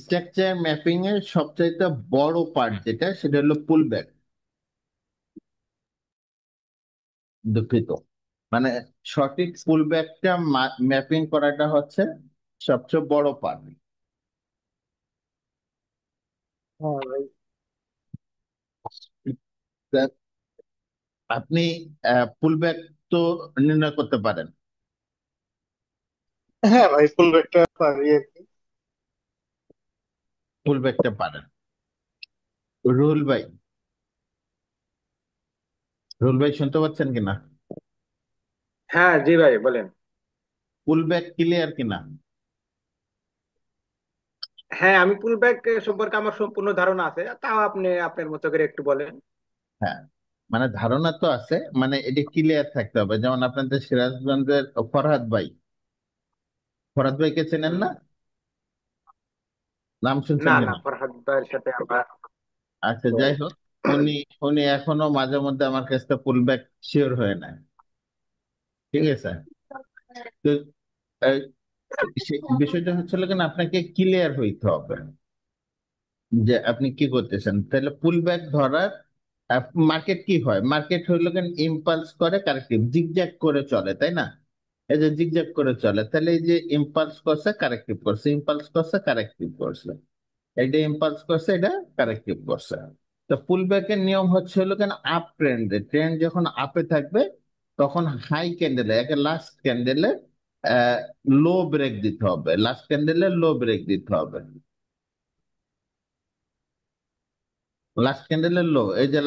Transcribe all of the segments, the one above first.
Structure mapping এর সবচাইতে বড় পার্ট যেটা সেটা হলো পুল ব্যাক। দুঃখিত, মানে সঠিক পুল ব্যাকটা ম্যাপিং করাটা হচ্ছে সবচেয়ে বড় পার্ট। হ্যাঁ ভাই। আপনি পুল ব্যাক তো নির্ণয় করতে পারেন। হ্যাঁ ভাই, ফুল ব্যাগটা পারি আর কি। পুল ব্যাকটা পারেন। রুহুল ভাই, রুহুল ভাই শুনতে পাচ্ছেন কিনা? হ্যাঁ জি ভাই বলেন। পুল ব্যাক ক্লিয়ার কিনা? হ্যাঁ, আমি পুল ব্যাক সম্পর্কে আমার সম্পূর্ণ ধারণা আছে, তাও আপনি আপনার মতো করে একটু বলেন। হ্যাঁ, মানে ধারণা তো আছে, মানে এটা ক্লিয়ার থাকতে হবে। যেমন আপনাদের সিরাজগঞ্জের ফরহাদ ভাই, ফরহাদ ভাইকে চেনেন হুম। না? নাম শুনছেন না না, কিনা? ফরহাদ ভাইয়ের সাথে আমার আচ্ছা, তো। যাই হোক, উনি উনি এখনো মাঝে মধ্যে আমার কাছে পুল ব্যাক শিওর হয়ে নেয়। ঠিক আছে? তো আহ, বিষয়টা হচ্ছে কেন, আপনাকে ক্লিয়ার হইতে হবে যে আপনি কি করতেছেন। তাহলে পুল ব্যাক ধরার মার্কেট কি হয়, মার্কেট হইলো কেন ইম্পালস করে কারেক্টিভ জিগজ্যাগ করে চলে, তাই না? এই যে জিগজ্যাগ করে চলে, তাহলে এই যে ইম্পালস করছে কারেক্টিভ করছে, ইম্পালস করছে কারেক্টিভ করছে, এটা ইম্পালস করছে, এটা কারেক্টিভ করছে। তো পুল ব্যাকের নিয়ম হচ্ছে হলো কেন, আপ ট্রেন্ডে, ট্রেন্ড যখন আপে থাকবে তখন হাই ক্যান্ডেলে, একে লাস্ট ক্যান্ডেলে লো ব্রেক দিতে হবে, লাস্ট ক্যান্ডেলে লো ব্রেক দিতে হবে। লাস্ট ক্যান্ডেলের লো, এই যে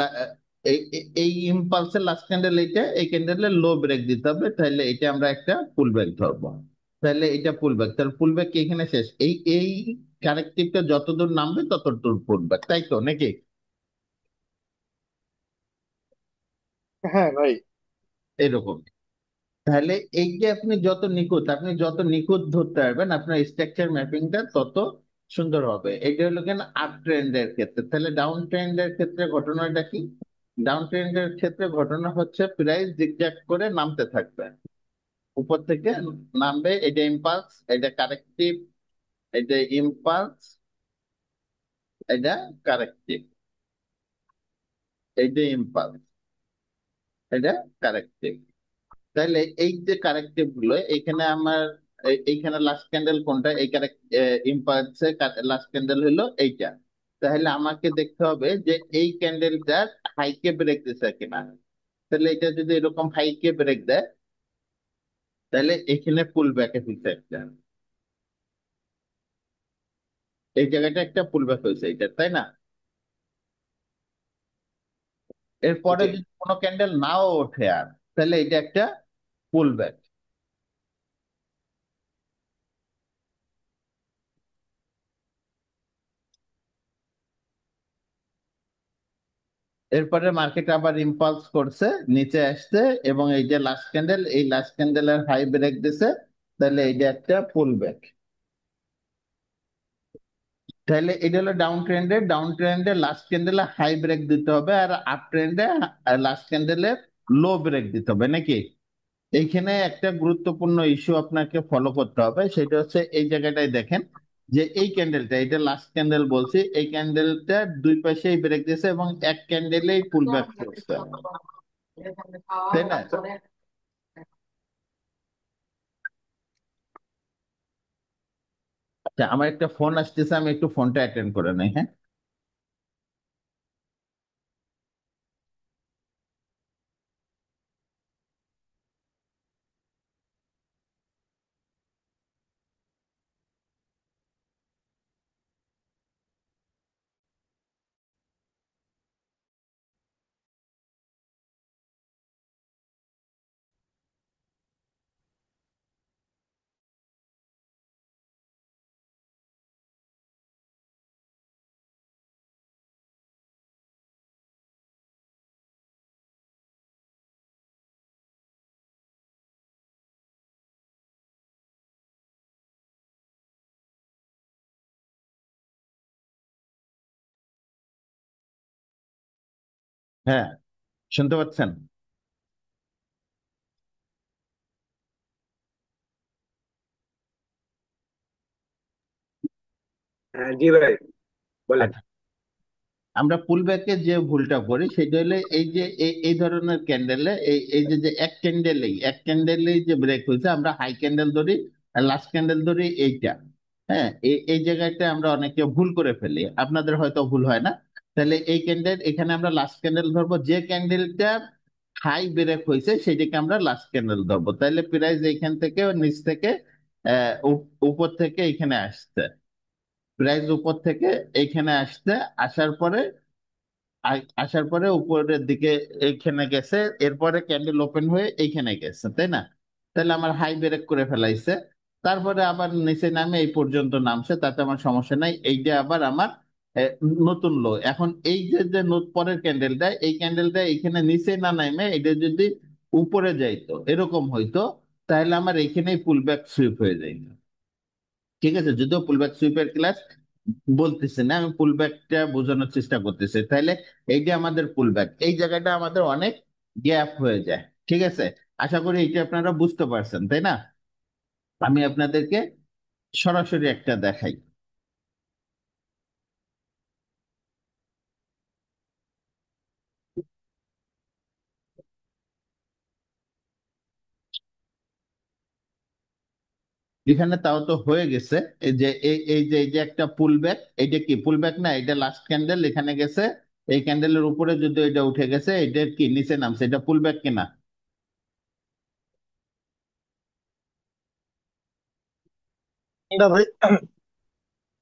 এই ইম্পালসের লাস্ট ক্যান্ডেল, এইটা এই ক্যান্ডেলের লো ব্রেক দিতে হবে, তাহলে এটা আমরা একটা পুল ব্যাক ধরবো। তাহলে এটা পুল ব্যাক, তাহলে পুল ব্যাক কি এখানে শেষ? এই কারেক্টিভটা যতদূর নামবে ততদূর পুল ব্যাক, তাই তো নাকি? হ্যাঁ ভাই। এরকম। তাহলে এই যে আপনি যত নিখুঁত ধরতে পারবেন, আপনার স্ট্রাকচার ম্যাপিংটা তত সুন্দর হবে। এটা হলো কেন আপ ট্রেন্ডের ক্ষেত্রে। তাহলে ডাউন ট্রেন্ডের ক্ষেত্রে ঘটনাটা কি? ডাউন ট্রেন্ডের ক্ষেত্রে ঘটনা হচ্ছে প্রাইস জিগজ্যাগ করে নামতে থাকবে, উপর থেকে নামবে, এটা ইম্পালস, এটা কারেক্টিভ, এটা ইম্পালস, এটা কারেক্টিভ, এইটা ইম্পালস, এটা কারেক্টিভ। তাহলে এই যে কারেক্টিভ গুলো এখানে আমার, এইখানে লাস্ট ক্যান্ডেল কোনটা, এই কারেক্ট ইম্পালসে লাস্ট ক্যান্ডেল হলো এইটা। তাহলে আমাকে দেখতে হবে যে এই ক্যান্ডেলটার হাইকে ব্রেক দিছে কিনা। তাহলে এটা যদি এরকম হাইকে ব্রেক দেয়, তাহলে এখানে পুল ব্যাকে হইছে একটা, এই জায়গাটা একটা পুল ব্যাক হয়েছে এটা, তাই না? এরপরে জি। যদি কোনো ক্যান্ডেল নাও ওঠে আর, তাহলে এটা একটা পুল ব্যাক। এরপরে মার্কেট আবার ইম্পালস করছে, নিচে আসছে, এবং এই যে লাস্ট ক্যান্ডেল, এই লাস্ট ক্যান্ডেলের হাই ব্রেক দিছে, তাহলে এইটা একটা পুল ব্যাক। তাহলে এটা হলো ডাউন ট্রেন্ডে, ডাউন ট্রেন্ডে লাস্ট ক্যান্ডেলে হাই ব্রেক দিতে হবে, আর আপ ট্রেন্ডে লাস্ট ক্যান্ডেলে লো ব্রেক দিতে হবে, নাকি? এইখানে একটা গুরুত্বপূর্ণ ইস্যু আপনাকে ফলো করতে হবে, সেটা হচ্ছে এই জায়গাটায় দেখেন যে এই ক্যান্ডেলটা, এটা লাস্ট ক্যান্ডেল বলছি, এই ক্যান্ডেলটা দুই পাশেই ব্রেক দিয়েছে এবং এক ক্যান্ডেলেই পুল ব্যাক করছে, তাই না? আচ্ছা, আমার একটা ফোন আসতেছে, আমি একটু ফোনটা অ্যাটেন্ড করে নেই, হ্যাঁ। হ্যাঁ, শুনতে পাচ্ছেন? হ্যাঁ, জি ভাই, বলেন। আচ্ছা, আমরা পুল ব্যাকে যে ভুলটা করি সেটা হলে এই যে এই ধরনের ক্যান্ডেলে এই এই যে যে এক ক্যান্ডেলেই যে ব্রেক হয়েছে, আমরা হাই ক্যান্ডেল ধরি আর লাস্ট ক্যান্ডেল ধরি এইটা। হ্যাঁ, এই জায়গাটা আমরা অনেকে ভুল করে ফেলি, আপনাদের হয়তো ভুল হয় না। তাহলে এই ক্যান্ডেল এখানে আমরা লাস্ট ক্যান্ডেল ধরবো, যে ক্যান্ডেলটা হাই ব্রেক হয়েছে সেটাকে আমরা লাস্ট ক্যান্ডেল ধরবো। তাহলে প্রাইস এইখান থেকে নিচ থেকে উপর থেকে এখানে আসছে, প্রাইস উপর থেকে এইখানে আসছে, আসার পরে আসার পরে উপরের দিকে এইখানে গেছে, এরপরে ক্যান্ডেল ওপেন হয়ে এইখানে গেছে, তাই না? তাহলে আমার হাই ব্রেক করে ফেলাইছে, তারপরে আবার নিচে নামে এই পর্যন্ত নামছে, তাতে আমার সমস্যা নাই। এইটা আবার আমার আহ, নতুন লো। এখন এই যে যে পরের ক্যান্ডেলটা, এই ক্যান্ডেলটা এখানে নিচে না নামে এটা যদি উপরে যাইতো, এরকম হইতো, তাহলে আমার এইখানেই পুল ব্যাক সুইপ হয়ে যাইত। ঠিক আছে, যদিও পুলব্যাক সুইপের ক্লাস বলতেছি না, আমি পুলব্যাকটা বোঝানোর চেষ্টা করতেছি। তাহলে এই যে আমাদের পুলব্যাক, এই জায়গাটা আমাদের অনেক গ্যাপ হয়ে যায়। ঠিক আছে, আশা করি এটা আপনারা বুঝতে পারছেন, তাই না? আমি আপনাদেরকে সরাসরি একটা দেখাই। এখানে তাও তো হয়ে গেছে। এই যে একটা পুলব্যাক, এইটা কি পুলব্যাক না? এটা লাস্ট ক্যান্ডেল এখানে গেছে, এই ক্যান্ডেলের উপরে যদি এটা উঠে গেছে, এটা কি নিচে নামছে, এটা পুলব্যাক কিনা? না ভাই।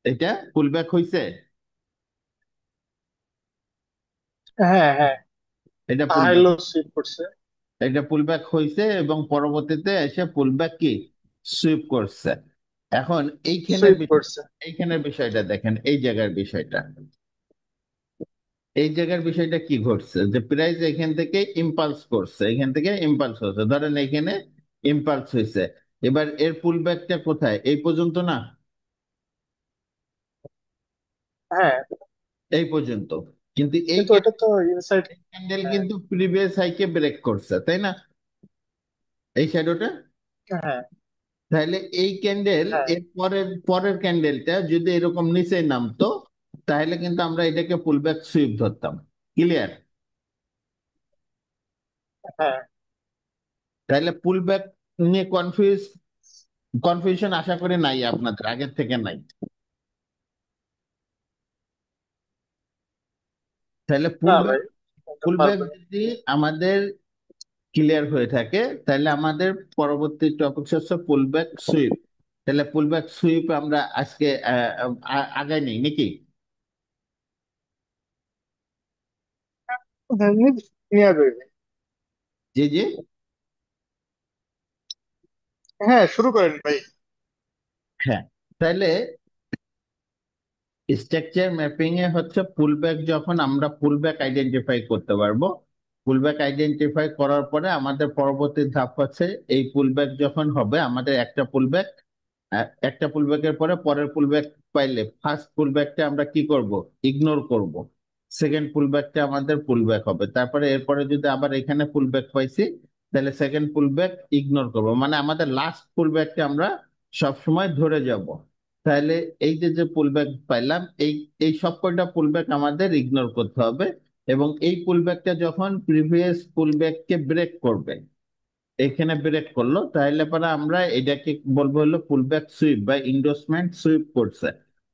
এটা পুলব্যাক হইছে, হ্যাঁ হ্যাঁ, এটা হাই পুলব্যাক, লো সুইপ করছে। এটা পুলব্যাক হয়েছে এবং পরবর্তীতে এসে পুলব্যাক কি সুইপ করছে। এখন সুইপ করছে। এইখানের বিষয়টা দেখেন, এই জায়গার বিষয়টা, এই জায়গার বিষয়টা কি ঘটছে, যে প্রাইস এখান থেকে ইম্পালস করছে, এখান থেকে ইম্পালস হচ্ছে, ধরেন এখানে ইম্পালস হয়েছে। এবার এর পুলব্যাকটা কোথায়? এই পর্যন্ত না, হ্যাঁ, এই পর্যন্ত। কিন্তু এই কিন্তু এটা তো ইনসাইড। ক্যান্ডেল হ্যাঁ কিন্তু প্রিভিয়াস হাইকে ব্রেক করছে, তাই না? এই শ্যাডোটা, হ্যাঁ তাহলে এই ক্যান্ডেল হ্যাঁ এর পরের পরের ক্যান্ডেলটা যদি এরকম নিচে নামতো, তাহলে কিন্তু আমরা এটাকে পুলব্যাক সুইপ ধরতাম। ক্লিয়ার? হ্যাঁ। তাহলে পুলব্যাক নিয়ে কনফিউশন আশা করি নাই আপনাদের, আগের থেকে নাই। তাহলে না পুলব্যাক ভাই, এটা পুলব্যাক পারবেন। যদি আমাদের ক্লিয়ার হয়ে থাকে, তাহলে আমাদের পরবর্তী টপিক হচ্ছে পুলব্যাক সুইপ। তাহলে পুলব্যাক সুইপ আমরা আজকে আগাই নেই নাকি? হ্যাঁ, নিয়ে যাবে ভাই। জি জি। হ্যাঁ, শুরু করেন ভাই। হ্যাঁ, তাহলে স্ট্রাকচার ম্যাপিং এ হচ্ছে পুলব্যাক, যখন আমরা পুলব্যাক আইডেন্টিফাই করতে পারবো, পুলব্যাক আইডেন্টিফাই করার পরে আমাদের পরবর্তী ধাপ হচ্ছে এই পুলব্যাক যখন হবে, আমাদের একটা পুলব্যাকের পরে পরের পুলব্যাক পাইলে ফার্স্ট পুলব্যাকটা আমরা কি করব? ইগনোর করব। সেকেন্ড পুলব্যাকটা আমাদের পুলব্যাক হবে, তারপরে এরপরে যদি আবার এখানে পুলব্যাক পাইছি, তাহলে সেকেন্ড পুলব্যাক ইগনোর করব, মানে আমাদের লাস্ট পুলব্যাকটা আমরা সব সময় ধরে যাব। তাহলে এই যে যে পুলব্যাক পাইলাম, এই এই সব কয়টা পুলব্যাক আমাদের ইগনোর করতে হবে। এবং এই পুলব্যাকটা যখন প্রিভিয়াস পুলব্যাককে ব্রেক করবে, এখানে ব্রেক করলো, তাহলে পরে আমরা এটাকে বলবো হলো পুলব্যাক সুইপ বা ইন্ডোসমেন্ট সুইপ করছে,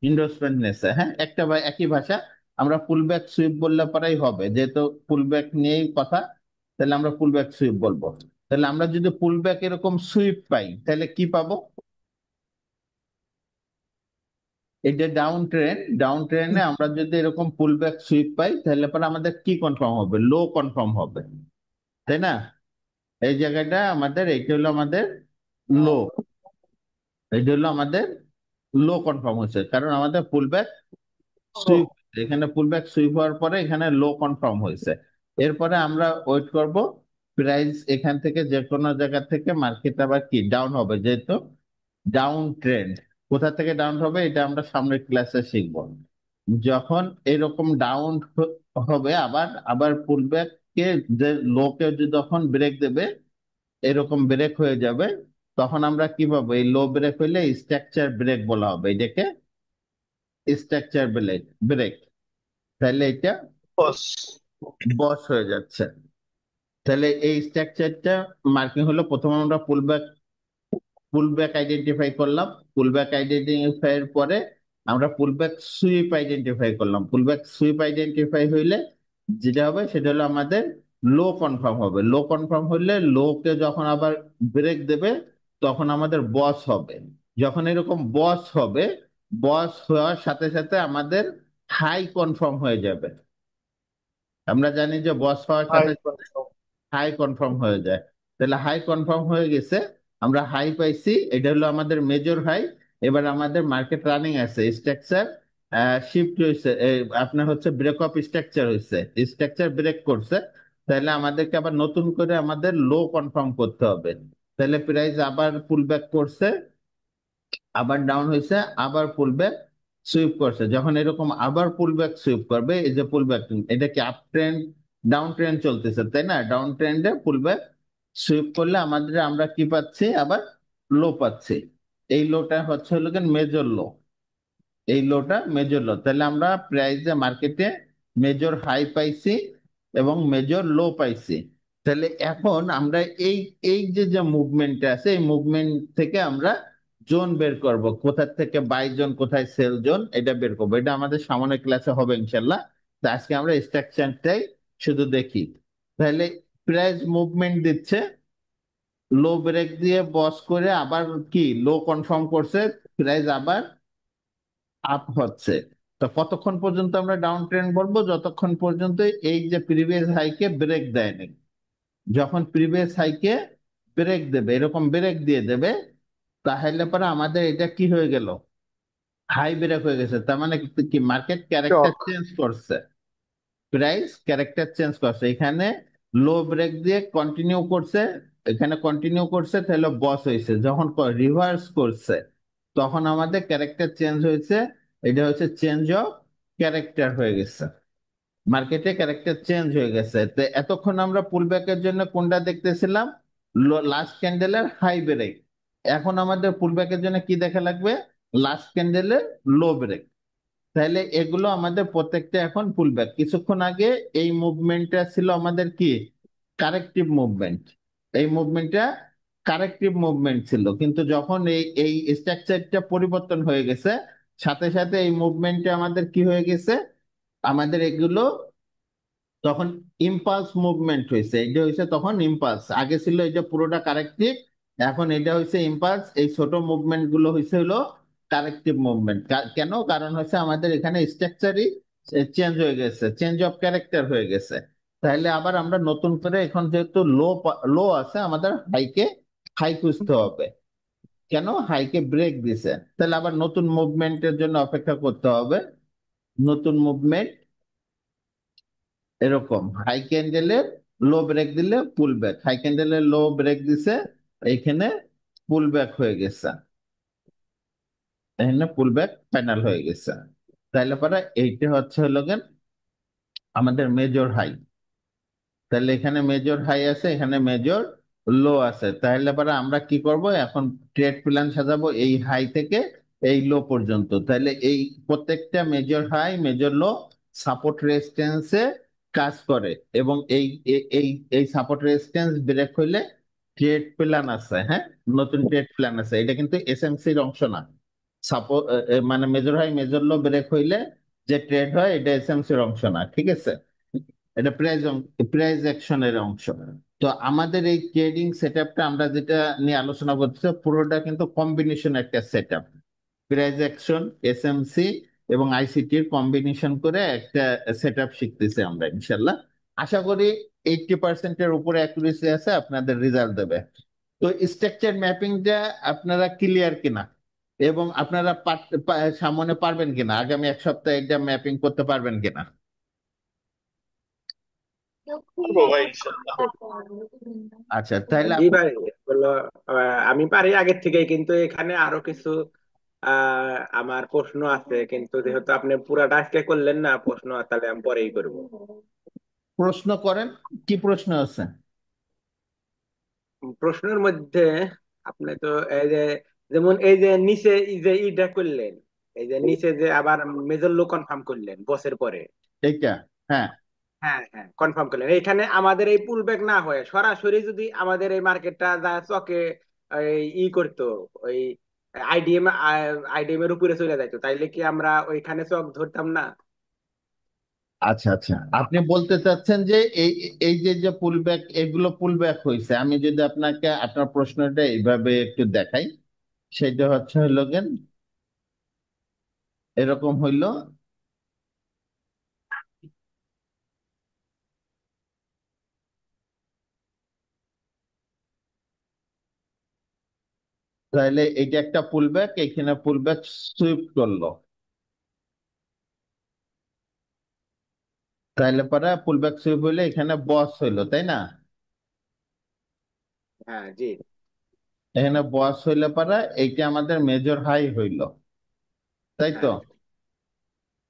ইন্ডোসমেন্ট নেছে। হ্যাঁ, একটা বা একই ভাষা, আমরা পুলব্যাক সুইপ বললে পরেই হবে, যেহেতু পুলব্যাক নিয়েই কথা, তাহলে আমরা পুলব্যাক সুইপ বলবো। তাহলে আমরা যদি পুলব্যাক এরকম সুইপ পাই, তাহলে কি পাবো? এটা ডাউন ট্রেনে আমরা যদি এরকম পুলব্যাক সুইপ পাই, তাহলে পরে আমাদের কি কনফার্ম হবে? লো কনফার্ম হবে, তাই না? এই জায়গাটা আমাদের, এইটা হলো আমাদের লো, এইটা হলো আমাদের লো কনফার্ম হচ্ছে, কারণ আমাদের পুলব্যাক সুইপ, ও, এখানে পুলব্যাক সুইপ হওয়ার পরে এখানে লো কনফার্ম হয়েছে। এরপরে আমরা ওয়েট করব, প্রাইস এখান থেকে যে কোনো জায়গা থেকে মার্কেট আবার কি ডাউন হবে, যেহেতু ডাউন ট্রেন্ড। কোথা থেকে ডাউন হবে এটা আমরা সামনের ক্লাসে শিখব। যখন এরকম ডাউন হবে, আবার আবার পুলব্যাক কে, যে লোকে যখন ব্রেক দেবে, এরকম ব্রেক হয়ে যাবে, তখন আমরা কি পাবো? এই লো ব্রেক হইলে স্ট্রাকচার ব্রেক বলা হবে এটাকে, স্ট্রাকচার ব্রেক ব্রেক, তাহলে এটা বস। বস হয়ে যাচ্ছে। তাহলে এই স্ট্রাকচারটা মার্কিং হলো, প্রথমে আমরা পুলব্যাক আইডেন্টিফাই করলাম। পুলব্যাক আইডেন্টিফাই এর পরে আমরা পুলব্যাক সুইপ আইডেন্টিফাই করলাম। পুলব্যাক সুইপ আইডেন্টিফাই হইলে যেটা হবে সেটা হলো আমাদের লো কনফার্ম হবে। লো কনফার্ম হলে লোকে যখন আবার ব্রেক দেবে তখন আমাদের বস হবে। যখন এরকম বস হবে, বস হওয়ার সাথে সাথে আমাদের হাই কনফার্ম হয়ে যাবে। আমরা জানি যে বস হওয়ার হাই সাথে কনফার্ম। হাই কনফার্ম হয়ে যায়। তাহলে হাই কনফার্ম হয়ে গেছে, আমরা হাই পাইছি, এটা হলো আমাদের মেজর হাই। এবার আমাদের মার্কেট রানিং আছে, স্ট্রাকচার শিফট হয়েছে, আপনার হচ্ছে ব্রেক অফ স্ট্রাকচার হয়েছে, স্ট্রাকচার ব্রেক করছে। তাহলে আমাদেরকে আবার নতুন করে আমাদের লো কনফার্ম করতে হবে। তাহলে প্রাইস আবার পুল ব্যাক করছে, আবার ডাউন হয়েছে, আবার পুল ব্যাক সুইপ করছে। যখন এরকম আবার পুল ব্যাক সুইপ করবে, এই যে পুল ব্যাক, এটা কি আপ ট্রেন্ড ডাউন ট্রেন্ড চলতেছে তাই না? ডাউন ট্রেন্ডে পুল ব্যাক সুইপ করলে আমাদের আমরা কি পাচ্ছি? আবার লো পাচ্ছি। এই লোটা হচ্ছে হলো মেজর লো, এই লোটা মেজর লো। তাহলে আমরা প্রাইসে মার্কেটে মেজর হাই পাইছি এবং মেজর লো পাইছি। তাহলে এখন আমরা এই এই যে যে মুভমেন্ট আছে, এই মুভমেন্ট থেকে আমরা জোন বের করব, কোথা থেকে বাই জোন কোথায় সেল জোন, এটা বের করবো। এটা আমাদের সামনের ক্লাসে হবে ইনশাল্লাহ। তো আজকে আমরা স্ট্রাকচারটাই শুধু দেখি। তাহলে প্রাইস মুভমেন্ট দিচ্ছে, লো ব্রেক দিয়ে বস করে আবার কি লো কনফার্ম করছে, প্রাইস আবার আপ হচ্ছে। তো কতক্ষণ পর্যন্ত আমরা ডাউন ট্রেন্ড বলবো? যতক্ষণ পর্যন্ত এই যে প্রিভিয়াস হাইকে ব্রেক দেয়নি। যখন প্রিভিয়াস হাইকে ব্রেক দেবে, এরকম ব্রেক দিয়ে দেবে, তাহলে পরে আমাদের এটা কি হয়ে গেল? হাই ব্রেক হয়ে গেছে। তার মানে কি মার্কেট ক্যারেক্টার চক। চেঞ্জ করছে, প্রাইস ক্যারেক্টার চেঞ্জ করছে। এখানে লো ব্রেক দিয়ে কন্টিনিউ করছে, এখানে কন্টিনিউ করছে, তাহলে বস হয়েছে। যখন রিভার্স করছে তখন আমাদের ক্যারেক্টার চেঞ্জ হয়েছে, এটা হচ্ছে চেঞ্জ অফ ক্যারেক্টার হয়ে গেছে। মার্কেটে ক্যারেক্টার চেঞ্জ হয়ে গেছে। তো এতক্ষণ আমরা পুলব্যাকের জন্য কোনটা দেখতেছিলাম? লাস্ট ক্যান্ডেলের হাই ব্রেক। এখন আমাদের পুলব্যাকের জন্য কি দেখা লাগবে? লাস্ট ক্যান্ডেলের লো ব্রেক। তাহলে এগুলো আমাদের প্রত্যেকটা এখন পুলব্যাক। কিছুক্ষণ আগে এই মুভমেন্টটা ছিল আমাদের কি কারেক্টিভ মুভমেন্ট, এই মুভমেন্টটা কারেক্টিভ মুভমেন্ট ছিল। কিন্তু যখন এই এই স্ট্রাকচারটা পরিবর্তন হয়ে গেছে, সাথে সাথে এই মুভমেন্টটা আমাদের কি হয়ে গেছে? আমাদের এগুলো তখন ইম্পালস মুভমেন্ট হয়েছে। এটা হয়েছে তখন ইম্পালস। আগে ছিল এটা পুরোটা কারেক্টিভ, এখন এটা হয়েছে ইম্পালস। এই ছোট মুভমেন্ট গুলো হয়েছে হলো কারেক্টিভ মুভমেন্ট। কেন? কারণ হচ্ছে আমাদের এখানে স্ট্রাকচারই চেঞ্জ হয়ে গেছে, চেঞ্জ অফ ক্যারেক্টার হয়ে গেছে। তাহলে আবার আমরা নতুন করে এখন যেহেতু লো আছে, আমাদের হাইকে হাই খুঁজতে হবে। কেন? হাইকে ব্রেক দিছে, তাহলে আবার নতুন মুভমেন্টের জন্য অপেক্ষা করতে হবে। নতুন মুভমেন্ট এরকম হাই ক্যান্ডেলের লো ব্রেক দিলে পুল ব্যাক, হাই ক্যান্ডেলের লো ব্রেক দিছে, এইখানে পুল ব্যাক হয়ে গেছে, এখানে পুল ব্যাক ফাইনাল হয়ে গেছে। তাইলে পরে এইটা হচ্ছে হলো গেন আমাদের মেজর হাই। তাহলে এখানে মেজর হাই আছে, এখানে মেজর লো আছে। তাহলে পরে আমরা কি করব? এখন ট্রেড প্ল্যান সাজাবো এই হাই থেকে এই লো পর্যন্ত। তাহলে এই প্রত্যেকটা মেজর হাই মেজর লো সাপোর্ট রেজিস্ট্যান্সে কাজ করে, এবং এই এই এই সাপোর্ট রেজিস্ট্যান্স ব্রেক হইলে ট্রেড প্ল্যান আছে। হ্যাঁ, নতুন ট্রেড প্ল্যান আছে। এটা কিন্তু এসএমসির অংশ না। সাপোর্ট মানে major high major low break হইলে যে ট্রেড হয় এটা এসএমসির অংশ না, ঠিক আছে? এটা প্রাইস অ্যাকশনের অংশ। তো আমাদের এই ট্রেডিং সেটআপটা আমরা যেটা নিয়ে আলোচনা করছি, পুরোটা কিন্তু কম্বিনেশন একটা সেটআপ। প্রাইস অ্যাকশন, এসএমসি এবং আইসিটির কম্বিনেশন করে একটা সেটআপ শিখতেছি আমরা ইনশাল্লাহ। আশা করি 80%-এর উপরে অ্যাকুরেসি আছে, আপনাদের রেজাল্ট দেবে। তো স্ট্রাকচার ম্যাপিংটা আপনারা ক্লিয়ার কিনা, এবং আপনারা সামনে পারবেন কিনা, আগামী এক সপ্তাহে এটা ম্যাপিং করতে পারবেন কিনা? পারবো ভাই ইনশাল্লাহ। আচ্ছা, তাহলে জি ভাই, এগুলো আমি পারি আগের থেকেই, কিন্তু এখানে আরো কিছু আমার প্রশ্ন আছে, কিন্তু যেহেতু আপনি পুরাটা আজকে করলেন না প্রশ্ন, তাহলে আমি পরেই করবো। প্রশ্ন করেন, কি প্রশ্ন আছে? প্রশ্নের মধ্যে আপনি তো এই যে, যেমন এই যে নিচে এই যে ইটা করলেন, এই যে নিচে যে আবার মেজর লো কনফার্ম করলেন বসের পরে। এইটা, হ্যাঁ। হ্যাঁ হ্যাঁ, কনফার্ম করলেন এইখানে আমাদের এই পুল ব্যাক না হয়ে সরাসরি যদি আমাদের এই মার্কেটটা যা চকে করতো, ওই আইডিএম এর উপরে চলে যাইতো, তাইলে কি আমরা ওইখানে চক ধরতাম না? আচ্ছা আচ্ছা, আপনি বলতে চাচ্ছেন যে এই এই যে যে পুল ব্যাক, এগুলো পুল ব্যাক হয়েছে, আমি যদি আপনাকে আপনার প্রশ্নটা এইভাবে একটু দেখাই, সেটা হচ্ছে হইলো গেন এরকম হইলো। তাহলে এটা একটা পুল ব্যাক, এখানে পুল ব্যাক সুইপ করলো, তাহলে পরে পুল ব্যাক সুইপ হইলে এখানে বস হইলো, তাই না? হ্যাঁ জি। এখানে বস হইলে পরে এইটা আমাদের মেজর হাই হইলো, তাই তো? হ্যাঁ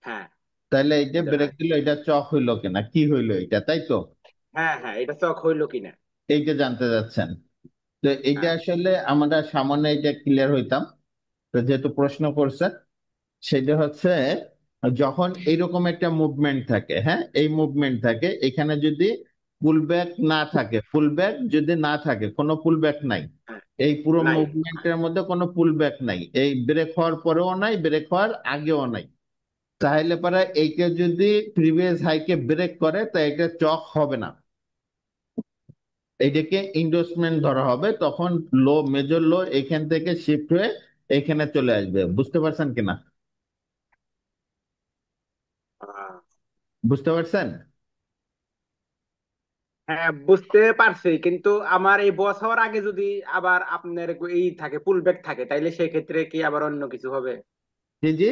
হ্যাঁ, তাহলে এই যে মেজর ব্রেক হাই। দিল, এটা চক হইলো কিনা, কি হইলো এটা, তাই তো? হ্যাঁ হ্যাঁ, এটা চক হইলো কিনা। এইটা জানতে যাচ্ছেন। তো এইটা হ্যাঁ আসলে আমরা সামান্য এটা ক্লিয়ার হইতাম, তো যেহেতু প্রশ্ন করছে, সেটা হচ্ছে যখন এইরকম একটা মুভমেন্ট থাকে, হ্যাঁ, এই মুভমেন্ট থাকে, এখানে যদি পুল ব্যাক না থাকে, পুল ব্যাক যদি না থাকে, কোনো পুল ব্যাক নাই, হ্যাঁ, এই পুরো নাই। মুভমেন্টের মধ্যে কোনো পুল ব্যাক নাই, এই ব্রেক হওয়ার পরেও নাই, ব্রেক হওয়ার আগেও নাই, তাহলে পরে এইটা যদি প্রিভিয়াস হাইকে ব্রেক করে, তা এটা চক হবে না, এইটাকে ইন্ডোর্সমেন্ট ধরা হবে, তখন লো, মেজর লো এখান থেকে শিফট হয়ে এখানে চলে আসবে। বুঝতে পারছেন কিনা? আহ, বুঝতে পারছেন? হ্যাঁ বুঝতে পারছি, কিন্তু আমার এই বস হওয়ার আগে যদি আবার আপনার এই থাকে পুল ব্যাক থাকে, তাইলে সেক্ষেত্রে কি আবার অন্য কিছু হবে? জি জি।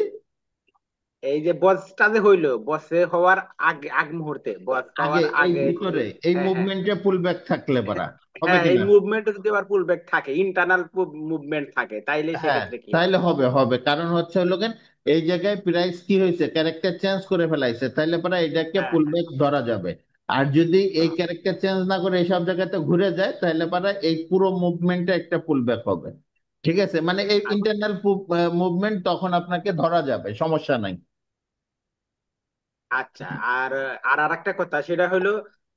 এই যে বসটা যে হইলো, বসে হওয়ার আগে, আগ মুহূর্তে বস আগে হওয়ার এই আগে যে। ভিতরে এই হ্যাঁ হ্যাঁ মুভমেন্টে পুল ব্যাক থাকলে পারা হবে হ্যাঁ, এই কিনা? মুভমেন্টে যদি আবার পুল ব্যাক থাকে, ইন্টারনাল মুভমেন্ট থাকে, তাইলে হ্যাঁ, সেক্ষেত্রে কি হবে? তাইলে হবে, হবে, কারণ হচ্ছে হলো কেন, এই জায়গায় প্রাইস কি হয়েছে, ক্যারেক্টার চেঞ্জ করে ফেলাইছে, তাইলে পরে এটাকে হ্যাঁ পুল হ্যাঁ। ব্যাক ধরা যাবে। আর যদি এই হ্যাঁ, ক্যারেক্টার চেঞ্জ না করে এইসব জায়গাতে ঘুরে যায়, তাহলে পরে এই পুরো মুভমেন্টে একটা পুল ব্যাক হবে। ঠিক আছে, মানে এই ইন্টারনাল মুভমেন্ট তখন আপনাকে ধরা যাবে, সমস্যা নাই। আচ্ছা। আর আর আর একটা কথা, সেটা হলো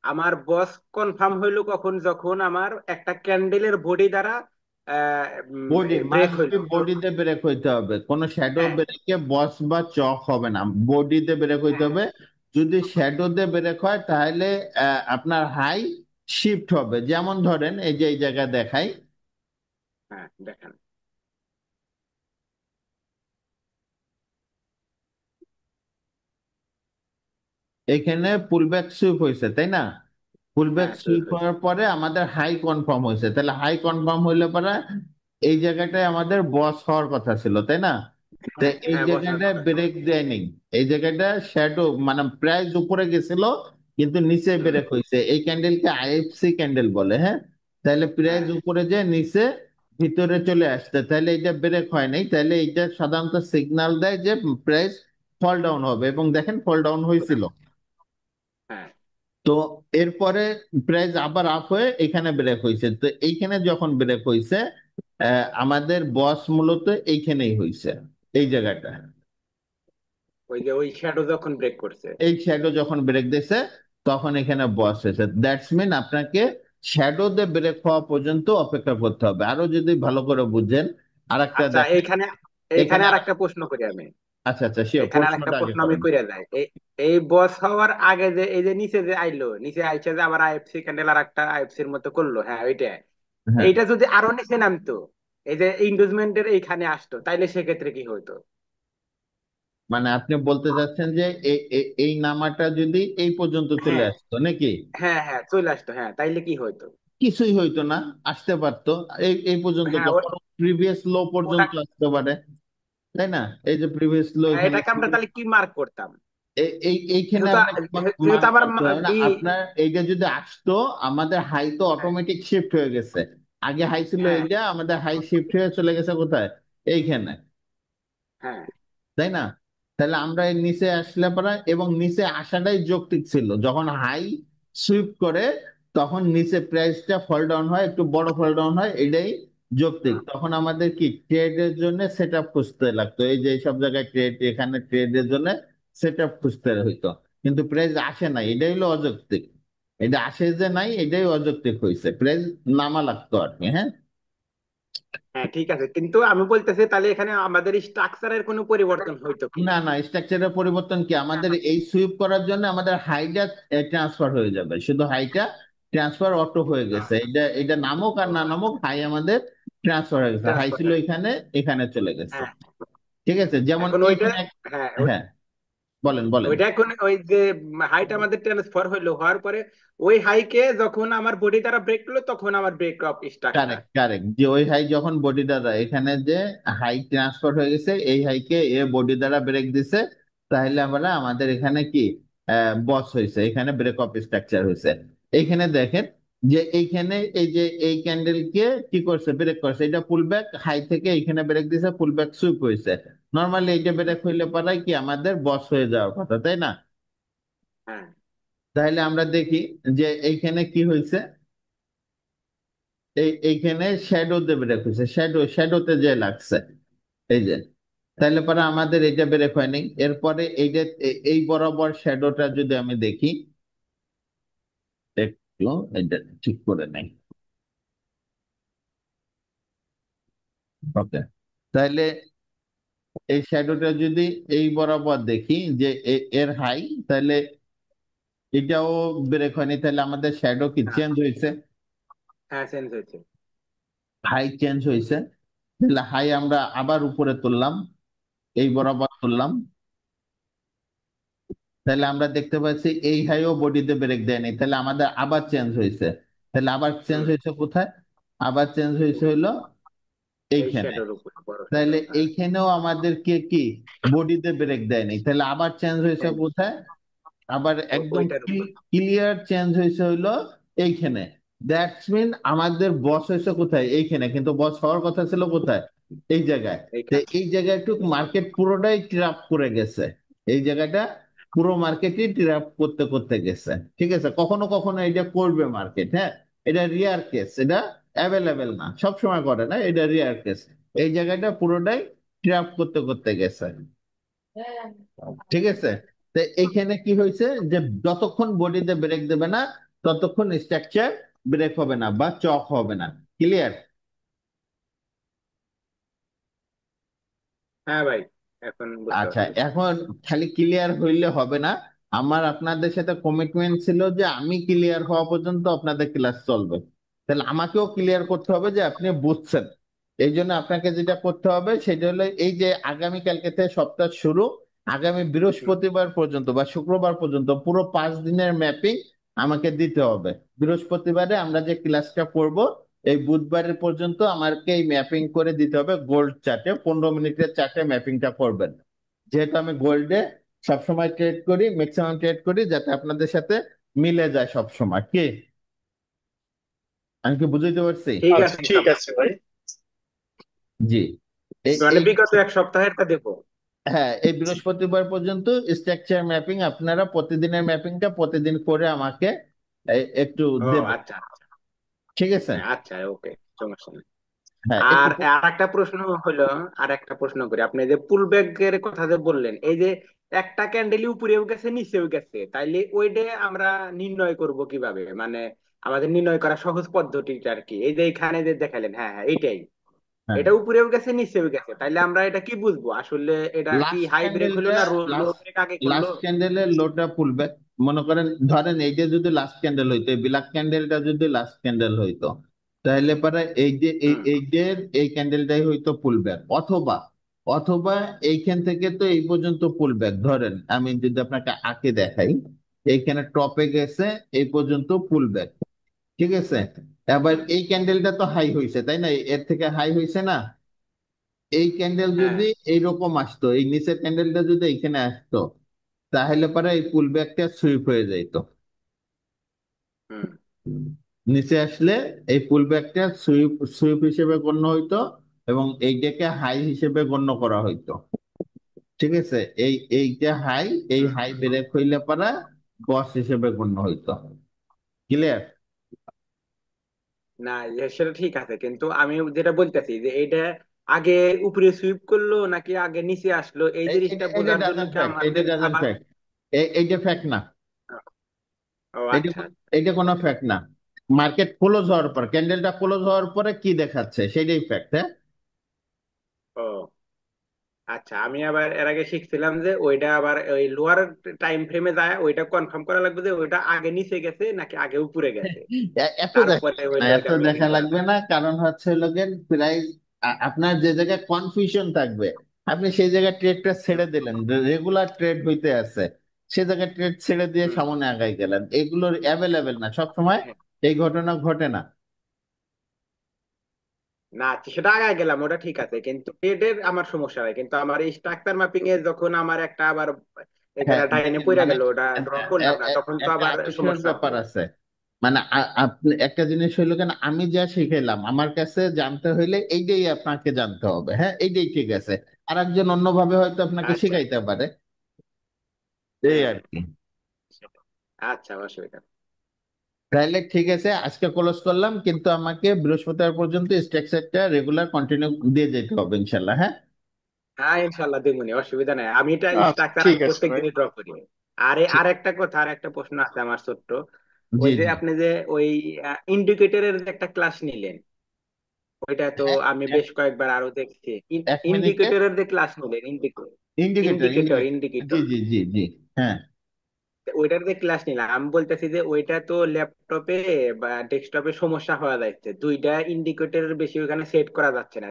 আমার বস কনফার্ম হইলো কখন, যখন আমার একটা ক্যান্ডেলের বডি দ্বারা বডি ব্রেক মাস্ট বি, হইলো তো। বডিতে ব্রেক হইতে হবে, কোনো শ্যাডো হ্যাঁ ব্রেকে বস বা চক হবে না, বডিতে ব্রেক হইতে হ্যাঁ হবে। যদি শ্যাডোতে ব্রেক হয়, তাহলে আপনার হাই শিফট হবে, যেমন ধরেন এই যে এই জায়গায় দেখাই, হ্যাঁ, দেখেন। এখানে পুলব্যাক সুইপ হয়েছে, তাই না? পুলব্যাক হ্যাঁ তো সুইপ হওয়ার পরে আমাদের হাই কনফার্ম হয়েছে, তাহলে হাই কনফার্ম হইলে পরে এই জায়গাটায় আমাদের বস হওয়ার কথা ছিল, তাই না? তো হ্যাঁ এই হ্যাঁ, বসার জায়গাটা কথা ছিল। ব্রেক দেয়নি, এই জায়গাটা শ্যাডো, মানে প্রাইস উপরে গেছিল কিন্তু নিচে হুম, ব্রেক হয়েছে, এই ক্যান্ডেলকে আইএফসি ক্যান্ডেল বলে, হ্যাঁ। তাহলে প্রাইস হ্যাঁ উপরে যে নিচে ভিতরে চলে আসছে, তাহলে এটা ব্রেক হয় নাই, তাহলে এটা সাধারণত সিগন্যাল দেয় যে প্রাইস ফল ডাউন হবে, এবং দেখেন ফল ডাউন হয়েছিল। হ্যাঁ। তো এরপরে প্রাইস আবার আপ হয়ে এখানে ব্রেক হয়েছে, তো এইখানে যখন ব্রেক হয়েছে, আমাদের বস মূলত এইখানেই হয়েছে, এই জায়গাটা, ওই যে ওই শ্যাডো যখন ব্রেক করছে। এই শ্যাডো যখন ব্রেক দিয়েছে, তখন এখানে বস হয়েছে, দ্যাটস মিন আপনাকে শ্যাডো দিয়ে ব্রেক হওয়া পর্যন্ত অপেক্ষা করতে হবে। আরো যদি ভালো করে বুঝেন, আর একটা আচ্ছা, দেখেন, এইখানে এখানে এইখানে আর একটা প্রশ্ন করি আমি। আচ্ছা আচ্ছা, শিওর, এখানে আর একটা প্রশ্নটা আগে প্রশ্ন আমি করেন। করে যাই। এই এই বস হওয়ার আগে যে এই যে নিচে যে আইলো, নিচে আইসা যে আবার আইএফসি ক্যান্ডেল আর একটা আইএফসির মতো করলো, হ্যাঁ ওইটা। হ্যাঁ, এইটা যদি আরো নিচে নামতো, এই যে ইন্ডোজমেন্টের এইখানে আসতো, তাইলে সেক্ষেত্রে কি হইতো? মানে আপনি বলতে চাচ্ছেন যে এই নামাটা যদি এই পর্যন্ত চলে হ্যাঁ আসতো নাকি? হ্যাঁ হ্যাঁ, চলে আসতো, হ্যাঁ, তাইলে কি হইতো? কিছুই হইতো না, আসতে পারতো এই এই পর্যন্ত, হ্যাঁ যখন প্রিভিয়াস লো ওটা। পর্যন্ত আসতে পারে, তাই না? এই যে প্রিভিয়াস লো হ্যাঁ, এখানে এটাকে ছিল, আমরা তাহলে কি মার্ক করতাম? এইখানে যেহেতু আপনি যেহেতু মার্ক আমার করতে হবে না, আপনার এইটা যদি আসতো, আমাদের হাই তো হ্যাঁ অটোমেটিক শিফট হয়ে গেছে, আগে হাই ছিল হ্যাঁ এইটা, আমাদের হাই শিফট হয়ে চলে গেছে কোথায়, এইখানে, হ্যাঁ তাই না? তাহলে আমরা এর নিচে আসলে পরে, এবং নিচে আসাটাই যৌক্তিক ছিল, যখন হাই সুইপ করে তখন নিচে প্রাইসটা ফল ডাউন হয়, একটু বড় ফল ডাউন হয়, এটাই যৌক্তিক, তখন আমাদের কি ট্রেডের জন্য সেট আপ খুঁজতে লাগতো, এই যে সব জায়গায় ট্রেড, এখানে ট্রেডের জন্য সেট আপ খুঁজতে হইতো। কিন্তু প্রাইস আসে নাই, এটাই হলো অযৌক্তিক। এটা আসে যে নাই, এটাই অযৌক্তিক হয়েছে, প্রাইস নামা লাগতো আর কি। হ্যাঁ, হ্যাঁ ঠিক আছে, কিন্তু আমি বলতেছি তাহলে এখানে আমাদের স্ট্রাকচারের কোনো পরিবর্তন হইতো কি? না না, স্ট্রাকচারের পরিবর্তন কি, আমাদের এই সুইপ করার জন্য আমাদের হাইটা ট্রান্সফার হয়ে যাবে, শুধু হাইটা ট্রান্সফার অটো হয়ে গেছে, এটা এটা নামক আর না নামক হাই আমাদের ট্রান্সফার হয়ে গেছে, হাই ট্রান্সফার। ছিল এখানে, এখানে চলে গেছে। হ্যাঁ, ঠিক আছে, যেমন এখন ওইটা, এইখানে। হ্যাঁ হ্যাঁ, বলেন বলেন। ওইটা এখন ওই যে হাইট আমাদের ট্রান্সফার হইলো, হওয়ার পরে ওই হাইকে যখন আমার বডি দ্বারা ব্রেক করলো তখন আমার break of structure. Correct correct, যে ওই হাই যখন বডি দ্বারা এখানে যে হাই ট্রান্সফার হয়ে গেছে, এই হাইকে এ বডি দ্বারা ব্রেক দিছে, তাহলে আমরা আমাদের এখানে কি বস হয়েছে, এখানে ব্রেক অফ স্ট্রাকচার হয়েছে। এইখানে দেখেন যে এইখানে এই যে এই ক্যান্ডেলকে কি করছে, ব্রেক করছে, এটা পুল ব্যাক হাই থেকে এইখানে ব্রেক দিছে, পুল ব্যাক সুইপ হয়েছে। নর্মালি এইটা ব্রেক হইলে পারাই কি আমাদের বস হয়ে যাওয়ার কথা, তাই না? হ্যাঁ তাহলে আমরা দেখি যে এইখানে কি হয়েছে, এইখানে শ্যাডো দেবে রেখেছে, শ্যাডোতে যে লাগছে, এই যে, তাহলে পরে আমাদের এটা ব্রেক হয়নি। এরপরে এইটা এই বরাবর শ্যাডোটা যদি আমি দেখি একটু, এটা ঠিক করে নেই। ওকে, তাহলে এই শ্যাডোটা যদি এই বরাবর দেখি যে এর হাই, তাহলে এটাও ব্রেক হয়নি, তাহলে আমাদের শ্যাডো কি হ্যাঁ চেঞ্জ হয়েছে, হ্যাঁ, চেঞ্জ হয়েছে। হাই চেঞ্জ হয়েছে। তাহলে হাই আমরা আবার উপরে তুললাম, এই বরাবর তুললাম, তাহলে আমরা দেখতে পাচ্ছি এই হাইও বডিতে ব্রেক দেয়নি, তাহলে আমাদের আবার চেঞ্জ হয়েছে। তাহলে আবার চেঞ্জ হুম, হয়েছে কোথায়, আবার চেঞ্জ হয়েছে হলো এই এইখানে। শ্যাডোর উপর, বড় শ্যাডো, তাহলে হ্যাঁ। এইখানেও আমাদেরকে কি বডিতে ব্রেক দেয়নি, তাহলে আবার চেঞ্জ হয়েছে চেঞ্জ, কোথায়, আবার একদম ওইটার উপর। ক্লিয়ার চেঞ্জ হয়েছে হইলো এইখানে। দ্যাটস মিন আমাদের বস হয়েছে কোথায়, এইখানে, কিন্তু বস হওয়ার কথা ছিল কোথায়, এই জায়গায়। তো এইখানে। এই জায়গায় একটু মার্কেট পুরোটাই ট্র্যাপ করে গেছে, এই জায়গাটা পুরো মার্কেটই ট্র্যাপ করতে করতে গেছে। ঠিক আছে, কখনো কখনো এটা করবে মার্কেট, হ্যাঁ, এটা রিয়ার কেস, এটা অ্যাভেলেবেল না, সব সময় করে না, এটা রিয়ার কেস। এই জায়গাটা পুরোটাই ট্র্যাপ করতে করতে গেছে। ঠিক আছে, তো এইখানে কি হয়েছে যে যতক্ষণ বডিতে ব্রেক দেবে না, ততক্ষণ স্ট্রাকচার ব্রেক হবে না বা চক হবে না। ক্লিয়ার? হ্যাঁ ভাই, এখন বুঝতে আচ্ছা, পারছি। এখন খালি ক্লিয়ার হইলে হবে না, আমার আপনাদের সাথে কমিটমেন্ট ছিল যে আমি ক্লিয়ার হওয়া পর্যন্ত আপনাদের ক্লাস চলবে। তাহলে আমাকেও ক্লিয়ার করতে হবে যে আপনি বুঝছেন। এই জন্য আপনাকে যেটা করতে হবে সেটা হলো এই যে আগামী কালকে থেকে সপ্তাহ শুরু, আগামী হুম, বৃহস্পতিবার পর্যন্ত বা শুক্রবার পর্যন্ত পুরো 5 দিনের ম্যাপিং আমাকে দিতে হবে। বৃহস্পতিবারে আমরা যে ক্লাসটা করব, এই বুধবারের পর্যন্ত আমাকে এই ম্যাপিং করে দিতে হবে, গোল্ড চার্টে 15 মিনিটের চার্টে ম্যাপিংটা করবেন। যেহেতু আমি গোল্ডে সবসময় ট্রেড করি, ম্যাক্সিমাম ট্রেড করি, যাতে আপনাদের সাথে মিলে যায় সব সময়। কি, আমি কি বুঝাইতে পারছি? ঠিক আচ্ছা, আছে ঠিক ইনশাল্লাহ। আছে ভাই। জি, এই মানে এই বিগত এক সপ্তাহেরটা দেবো। হ্যাঁ, এই বৃহস্পতিবার পর্যন্ত স্ট্রাকচার ম্যাপিং আপনারা প্রতিদিনের ম্যাপিংটা প্রতিদিন করে আমাকে একটু ও দেবেন। আচ্ছা আচ্ছা। ঠিক আছে, হ্যাঁ আচ্ছা, ওকে, সমস্যা নেই। হ্যাঁ একটু। আর আর একটা প্রশ্ন হলো, আর একটা প্রশ্ন করি, আপনি যে পুল ব্যাগের কথা যে বললেন, এই যে একটা ক্যান্ডেলই উপরেও গেছে নিচেও গেছে, তাইলে ওইটা আমরা নির্ণয় করব কিভাবে? মানে আমাদের নির্ণয় করা সহজ পদ্ধতিটা আর কি, এই যে এখানে যে দেখালেন, হ্যাঁ হ্যাঁ এইটাই, হ্যাঁ, এটা উপরেও গেছে নিচেও গেছে, তাইলে আমরা এটা কি বুঝবো আসলে? এটা কি লাস্ট হাই ব্রেক হলো ক্যান্ডেলটা, না লো লাস্ট ব্রেক আগে করলো? লাস্ট ক্যান্ডেলের লোটা পুলবে। মনে করেন, ধরেন এইটা যদি লাস্ট ক্যান্ডেল হইতো, এই ব্ল্যাক ক্যান্ডেলটা যদি লাস্ট ক্যান্ডেল হইতো, তাহলে পরে এই যে হুম, এই যে এই ক্যান্ডেলটাই হইতো পুলব্যাক, অথবা অথবা এইখান থেকে তো এই পর্যন্ত পুলব্যাক, ধরেন আমি যদি আপনাকে আঁকে দেখাই, এইখানে টপে গেছে, এই পর্যন্ত পুলব্যাক। ঠিক আছে, এবার হুম, এই ক্যান্ডেলটা তো হাই হয়েছে, তাই না, এর থেকে হাই হয়েছে না? এই ক্যান্ডেল হ্যাঁ, যদি এইরকম আসতো, এই নিচের ক্যান্ডেলটা যদি এখানে আসতো, তাহলে পরে এই পুল ব্যাকটা সুইপ হয়ে যাইতো। হুম, নিচে আসলে এই পুল ব্যাকটা সুইপ সুইপ হিসেবে গণ্য হইতো, এবং এইটাকে হাই হিসেবে গণ্য করা হইতো। ঠিক আছে, এইটা হাই, এই হুম। হাই ব্রেক হইলে পারা বস হিসেবে গণ্য হইতো। ক্লিয়ার? না, সেটা ঠিক আছে, কিন্তু আমি যেটা বলতেছি যে এটা আগে উপরে সুইপ করলো নাকি আগে নিচে আসলো, এই জিনিসটা এটা বোঝার জন্য ডাজেন্ট কি ফ্যাক্ট, এটা আমাদের ডাজেন্ট আবার। ফ্যাক্ট, এইটা ফ্যাক্ট না। ও এইটা আচ্ছা। এইটা কোনো ফ্যাক্ট না। মার্কেট ক্লোজ হওয়ার পর, ক্যান্ডেলটা ক্লোজ হওয়ার পরে কি দেখাচ্ছে সেটাই ফ্যাক্ট, হ্যাঁ। ও আচ্ছা, আমি আবার এর আগে শিখছিলাম যে ওইটা আবার ওই লোয়ার টাইম ফ্রেমে যায়, ওইটা কনফার্ম করা লাগবে যে ওইটা আগে নিচে গেছে নাকি আগে উপরে গেছে, এত দেখা তারপরে না, হইলো এত এটা মিটিং দেখা করা লাগবে লাগবে। না, কারণ হচ্ছে লোকের প্রাইস, আপনার যে জায়গায় কনফিউশন থাকবে, আপনি সেই জায়গায় ট্রেডটা ছেড়ে দিলেন, রেগুলার ট্রেড হইতে আছে, সে জায়গায় ট্রেড ছেড়ে দিয়ে হুম। সামনে আগাই গেলেন, এগুলোর অ্যাভেলেবেল না সব সময়, হ্যাঁ। এই ঘটনা ঘটে না। না সেটা আগায় গেলাম, ওটা ঠিক আছে, কিন্তু ট্রেডের আমার সমস্যা হয়, কিন্তু আমার এই স্ট্রাকচার ম্যাপিং এ যখন আমার একটা আবার এখানে হ্যাঁ, ডাইনে দেখেন পড়ে মানে গেল, ওটা ড্র করলাম না, তখন তো একটা আবার আদর্শের সমস্যা ব্যাপার হবে। আছে। মানে আপনি একটা জিনিস হইলো কেন, আমি যা শিখাইলাম আমার কাছে জানতে হইলে এইটাই আপনাকে জানতে হবে, হ্যাঁ, এইটাই ঠিক আছে। আর একজন অন্যভাবে হয়তো আপনাকে আচ্ছা। শিখাইতে পারে, এই হ্যাঁ। আর কি। আচ্ছা, অসুবিধা নেই। তাহলে ঠিক আছে, আজকে ক্লোজ করলাম, কিন্তু আমাকে বৃহস্পতিবার পর্যন্ত স্ট্রাকচারটা রেগুলার কন্টিনিউ দিয়ে যেতে হবে ইনশাল্লাহ, হ্যাঁ। হ্যাঁ ইনশাল্লাহ দিমুনি, অসুবিধা নাই, আমি এটা আচ্ছা স্ট্রাকচার ঠিক আমি আছে প্রত্যেক ভাই। দিনই ড্র করি। ঠিক- আর একটা কথা, আর একটা প্রশ্ন আছে আমার ছোট্ট। ওই জি যে জি। আপনি যে ওই ইন্ডিকেটরের যে একটা ক্লাস নিলেন, ওইটা তো হ্যাঁ, আমি বেশ কয়েকবার আরো দেখছি। এক মিনিটে। ইন্ডিকেটরের যে ক্লাস নিলেন, ইন্ডিকেটর, ইন্ডিকেটর ইন্ডিকেটর। জি ইন্ডিকেটর জি জি জি। হ্যাঁ ওইটার যে ক্লাস নিলাম, আমি বলতেছি যে ওইটা তো ল্যাপটপে বা ডেস্কটপে সমস্যা হওয়া যাচ্ছে, দুইটা ইন্ডিকেটরের বেশি ওখানে সেট করা যাচ্ছে না।